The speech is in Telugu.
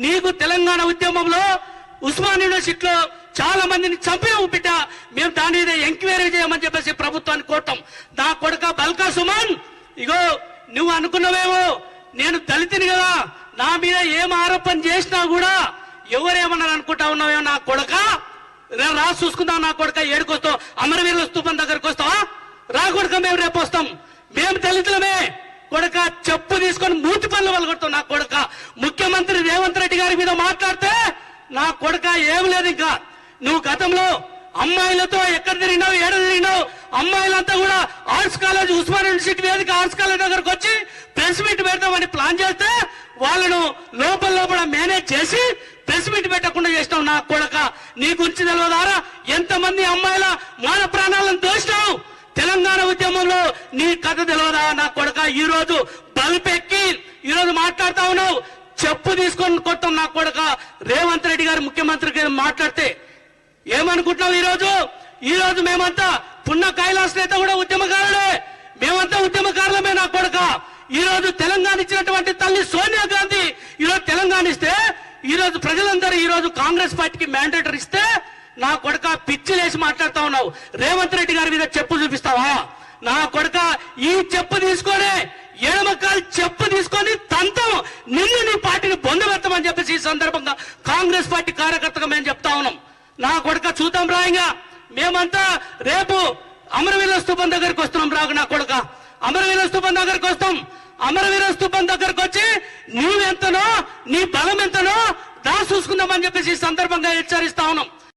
నీకు తెలంగాణ ఉద్యమంలో ఉస్మాన్ యూనివర్సిటీలో చాలా మందిని చంపిన బిడ్డ, మేము దాని మీద ఎంక్వైరీ చేయమని చెప్పేసి ప్రభుత్వాన్ని కోరటం. నా కొడుక బల్కా సుమన్, ఇగో నువ్వు అనుకున్నావేమో నేను దళితుని కదా, నా మీద ఏం ఆరోపణ చేసినా కూడా ఎవరేమన్నారు అనుకుంటా ఉన్నావేమో. నా కొడుక రా చూసుకుందాం. నా కొడుక ఏడుకొస్తావు, అమరవీరుల స్తూపం దగ్గరకు వస్తావా? రా కొడుక, మేము రేపు వస్తాం. మేము దళితులమే కొడుక. చెప్పు తీసుకొని మూతి పనులు వలగొడతావు. నా కొడుక ముఖ్యమంత్రి రేవంత్ రెడ్డి గారి మీద మాట్లాడితే నా కొడుక ఏం లేదు. ఇంకా నువ్వు గతంలో అమ్మాయిలతో ఎక్కడ తిరిగినావు, ఏడ తిరిగినావు? అమ్మాయిలంతా కూడా ఆర్ట్స్ కాలేజ్, ఉస్మాన్ యూనివర్సిటీ వేదిక ఆర్ట్స్ కాలేజ్ దగ్గరకు వచ్చి ప్రెస్ మీట్ పెడతామని ప్లాన్ చేస్తే వాళ్ళను లోపల మేనేజ్ చేసి ప్రెస్ మీట్ పెట్టకుండా చేసినావు. నా కొడుక నీ గురించి తెలియదారా? ఎంతమంది అమ్మాయిల మాన ప్రాణాలను దోసినావు? తెలంగాణ ఉద్యమంలో నీ కథ తెలియదా? నా కొడుక ఈ రోజు బల్పెక్కి ఈ రోజు మాట్లాడుతా ఉన్నావు. చెప్పు తీసుకొని కొట్టాం. నా కొడుక రేవంత్ రెడ్డి గారు ముఖ్యమంత్రి గారు మాట్లాడితే ఏమనుకుంటున్నావు? ఈ రోజు మేమంతా పున్న కైలాస్ నేత కూడా ఉద్యమకారులే, మేమంతా ఉద్యమకారులమే. నా కొడుక ఈ రోజు తెలంగాణ ఇచ్చినటువంటి తల్లి సోనియా గాంధీ ఈ రోజు తెలంగాణ ఇస్తే, ఈ రోజు ప్రజలందరూ ఈ రోజు కాంగ్రెస్ పార్టీకి మ్యాండేటర్ ఇస్తే నా కొడుక పిచ్చిలేసి మాట్లాడుతా ఉన్నావు. రేవంత్ రెడ్డి గారి మీద చెప్పు చూపిస్తావా? నా కొడుక ఈ చెప్పు తీసుకొని ఎడమకాలు చెప్పు తీసుకొని తంతం నిన్ను నీ పార్టీని పొందబెడతామని చెప్పేసి ఈ సందర్భంగా కాంగ్రెస్ పార్టీ కార్యకర్తగా మేము చెప్తా ఉన్నాం. నా కొడుక చూద్దాం రాయంగా. మేమంతా రేపు అమరవీరుల స్తూపం దగ్గరికి వస్తున్నాం. రాగు నా కొడుక, అమరవీరుల స్తూపం దగ్గరికి వస్తాం. అమరవీరుల స్తూపం దగ్గరకు వచ్చి నీవెంతనో నీ బలం ఎంతనో దా చూసుకుందామని చెప్పేసి ఈ సందర్భంగా హెచ్చరిస్తా ఉన్నాం.